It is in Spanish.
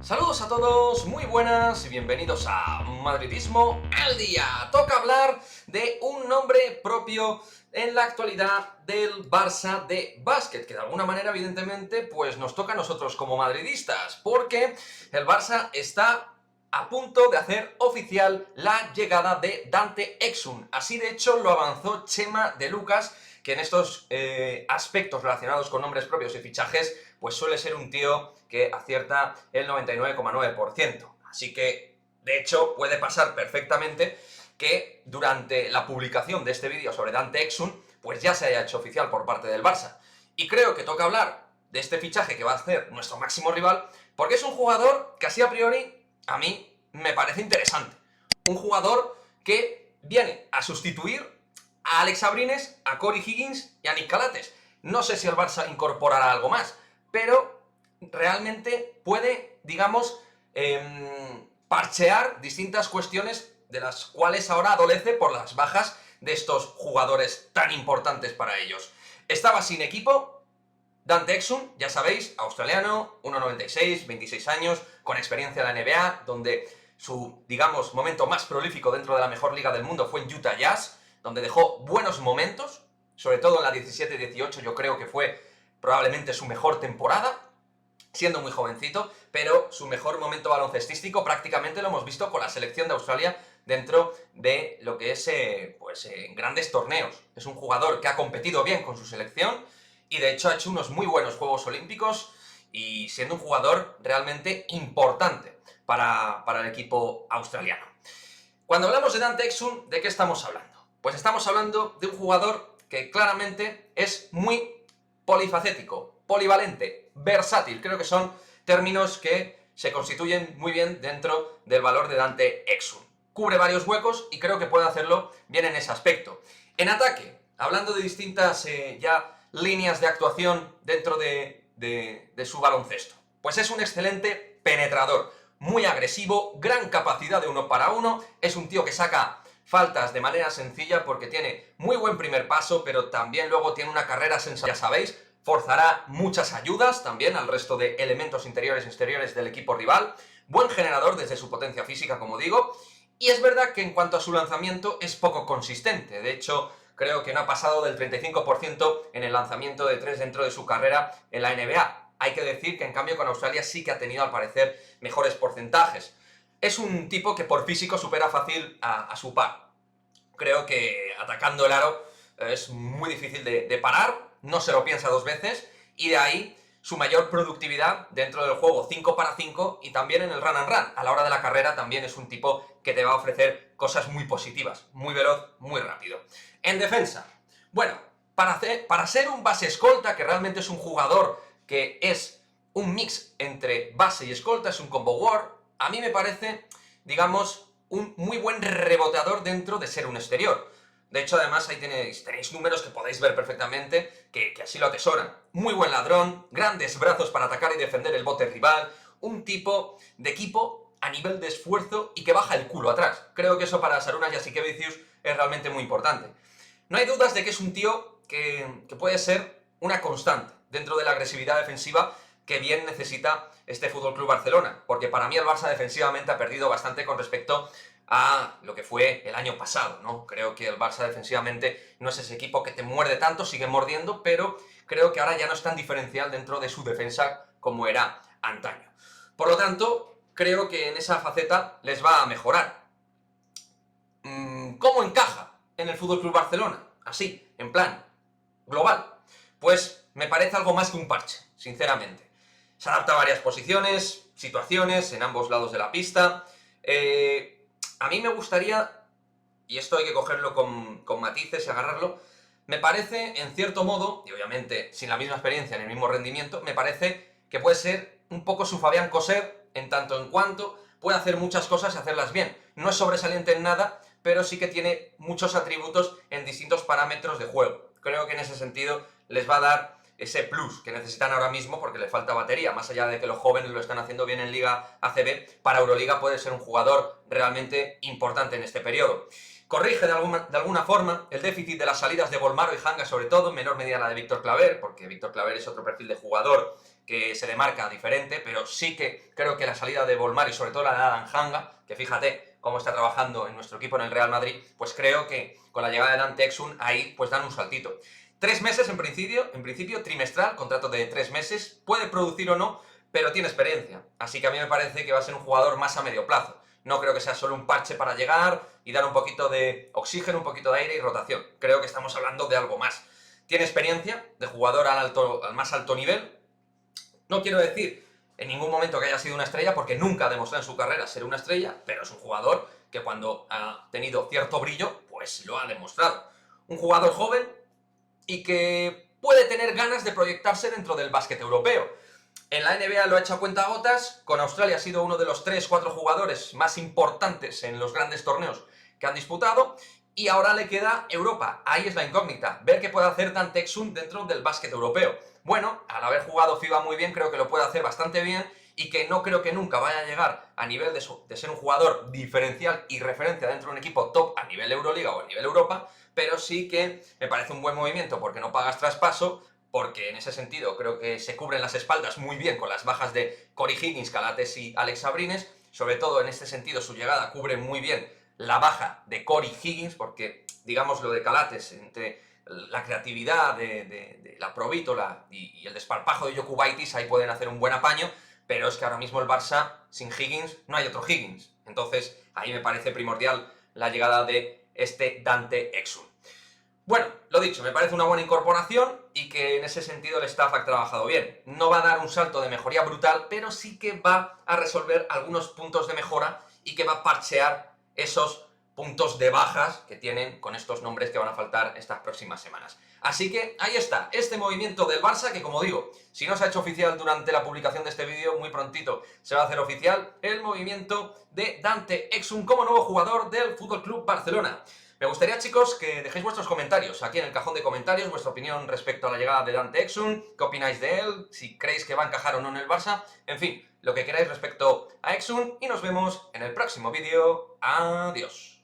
Saludos a todos, muy buenas y bienvenidos a Madridismo al Día. Toca hablar de un nombre propio en la actualidad del Barça de básquet, que de alguna manera, evidentemente, pues nos toca a nosotros como madridistas, porque el Barça está a punto de hacer oficial la llegada de Dante Exum. Así, de hecho, lo avanzó Chema de Lucas, que en estos aspectos relacionados con nombres propios y fichajes, pues suele ser un tío que acierta el 99,9%. Así que, de hecho, puede pasar perfectamente que durante la publicación de este vídeo sobre Dante Exum, pues ya se haya hecho oficial por parte del Barça. Y creo que toca hablar de este fichaje que va a hacer nuestro máximo rival, porque es un jugador que así a priori a mí me parece interesante. Un jugador que viene a sustituir a Alex Abrines, a Cory Higgins y a Nick Calates. No sé si el Barça incorporará algo más, pero realmente puede, digamos, parchear distintas cuestiones de las cuales ahora adolece por las bajas de estos jugadores tan importantes para ellos. Estaba sin equipo Dante Exum, ya sabéis, australiano, 1,96, 26 años, con experiencia en la NBA, donde su, digamos, momento más prolífico dentro de la mejor liga del mundo fue en Utah Jazz, donde dejó buenos momentos, sobre todo en la 17-18 yo creo que fue probablemente su mejor temporada, siendo muy jovencito, pero su mejor momento baloncestístico prácticamente lo hemos visto con la selección de Australia dentro de lo que es grandes torneos. Es un jugador que ha competido bien con su selección y de hecho ha hecho unos muy buenos Juegos Olímpicos y siendo un jugador realmente importante para el equipo australiano. Cuando hablamos de Dante Exum, ¿de qué estamos hablando? Pues estamos hablando de un jugador que claramente es muy polifacético, polivalente, versátil. Creo que son términos que se constituyen muy bien dentro del valor de Dante Exum. Cubre varios huecos y creo que puede hacerlo bien en ese aspecto. En ataque, hablando de distintas líneas de actuación dentro de su baloncesto, pues es un excelente penetrador, muy agresivo, gran capacidad de uno para uno, es un tío que saca faltas de manera sencilla porque tiene muy buen primer paso, pero también luego tiene una carrera sensacional, ya sabéis, forzará muchas ayudas también al resto de elementos interiores y exteriores del equipo rival, buen generador desde su potencia física, como digo, y es verdad que en cuanto a su lanzamiento es poco consistente, de hecho creo que no ha pasado del 35% en el lanzamiento de 3 dentro de su carrera en la NBA. Hay que decir que en cambio con Australia sí que ha tenido al parecer mejores porcentajes. Es un tipo que por físico supera fácil a su par. Creo que atacando el aro es muy difícil de parar, no se lo piensa dos veces, y de ahí su mayor productividad dentro del juego 5 para 5 y también en el run and run. A la hora de la carrera también es un tipo que te va a ofrecer cosas muy positivas, muy veloz, muy rápido. En defensa, bueno, para ser un base escolta, que realmente es un jugador que es un mix entre base y escolta, es un combo war, a mí me parece, digamos, un muy buen reboteador dentro de ser un exterior. De hecho, además, ahí tenéis números que podéis ver perfectamente que así lo atesoran. Muy buen ladrón, grandes brazos para atacar y defender el bote rival, un tipo de equipo a nivel de esfuerzo y que baja el culo atrás. Creo que eso para Sarunas Jasikevicius es realmente muy importante. No hay dudas de que es un tío que puede ser una constante dentro de la agresividad defensiva que bien necesita este FC Barcelona, porque para mí el Barça defensivamente ha perdido bastante con respecto a lo que fue el año pasado, ¿no? Creo que el Barça defensivamente no es ese equipo que te muerde tanto, sigue mordiendo, pero creo que ahora ya no es tan diferencial dentro de su defensa como era antaño. Por lo tanto, creo que en esa faceta les va a mejorar. ¿Cómo encaja en el FC Barcelona? Así, en plan global. Pues me parece algo más que un parche, sinceramente. Se adapta a varias posiciones, situaciones, en ambos lados de la pista. A mí me gustaría, y esto hay que cogerlo con matices y agarrarlo, me parece, en cierto modo, y obviamente sin la misma experiencia ni el mismo rendimiento, me parece que puede ser un poco su Fabián Coser, en tanto en cuanto puede hacer muchas cosas y hacerlas bien. No es sobresaliente en nada, pero sí que tiene muchos atributos en distintos parámetros de juego. Creo que en ese sentido les va a dar ese plus que necesitan ahora mismo porque le falta batería, más allá de que los jóvenes lo están haciendo bien en Liga ACB, para Euroliga puede ser un jugador realmente importante en este periodo. Corrige de alguna forma el déficit de las salidas de Bolmaro y Hanga, sobre todo, en menor medida la de Víctor Claver, porque Víctor Claver es otro perfil de jugador que se demarca diferente, pero sí que creo que la salida de Bolmaro y sobre todo la de Adam Hanga, que fíjate cómo está trabajando en nuestro equipo en el Real Madrid, pues creo que con la llegada de Dante Exum ahí pues dan un saltito. 3 meses en principio trimestral, contrato de 3 meses, puede producir o no, pero tiene experiencia, así que a mí me parece que va a ser un jugador más a medio plazo. No creo que sea solo un parche para llegar y dar un poquito de oxígeno, un poquito de aire y rotación. Creo que estamos hablando de algo más. Tiene experiencia de jugador al más alto nivel. No quiero decir en ningún momento que haya sido una estrella, porque nunca ha demostrado en su carrera ser una estrella, pero es un jugador que cuando ha tenido cierto brillo, pues lo ha demostrado. Un jugador joven y que puede tener ganas de proyectarse dentro del básquet europeo. En la NBA lo ha hecho a cuentagotas, con Australia ha sido uno de los 3-4 jugadores más importantes en los grandes torneos que han disputado, y ahora le queda Europa. Ahí es la incógnita, ver qué puede hacer Dante Exum dentro del básquet europeo. Bueno, al haber jugado FIBA muy bien, creo que lo puede hacer bastante bien, y que no creo que nunca vaya a llegar a nivel de ser un jugador diferencial y referencia dentro de un equipo top a nivel Euroliga o a nivel Europa, pero sí que me parece un buen movimiento porque no pagas traspaso, porque en ese sentido creo que se cubren las espaldas muy bien con las bajas de Cory Higgins, Calates y Alex Abrines. Sobre todo en este sentido su llegada cubre muy bien la baja de Cory Higgins, porque digamos lo de Calates, entre la creatividad de la Provítola y el desparpajo de Jokubaitis, ahí pueden hacer un buen apaño, pero es que ahora mismo el Barça sin Higgins no hay otro Higgins. Entonces ahí me parece primordial la llegada de este Dante Exum. Bueno, lo dicho, me parece una buena incorporación y que en ese sentido el staff ha trabajado bien. No va a dar un salto de mejoría brutal, pero sí que va a resolver algunos puntos de mejora y que va a parchear esos puntos de bajas que tienen con estos nombres que van a faltar estas próximas semanas. Así que ahí está, este movimiento del Barça que, como digo, si no se ha hecho oficial durante la publicación de este vídeo, muy prontito se va a hacer oficial el movimiento de Dante Exum como nuevo jugador del FC Barcelona. Me gustaría, chicos, que dejéis vuestros comentarios aquí en el cajón de comentarios, vuestra opinión respecto a la llegada de Dante Exum, qué opináis de él, si creéis que va a encajar o no en el Barça, en fin, lo que queráis respecto a Exum, y nos vemos en el próximo vídeo. Adiós.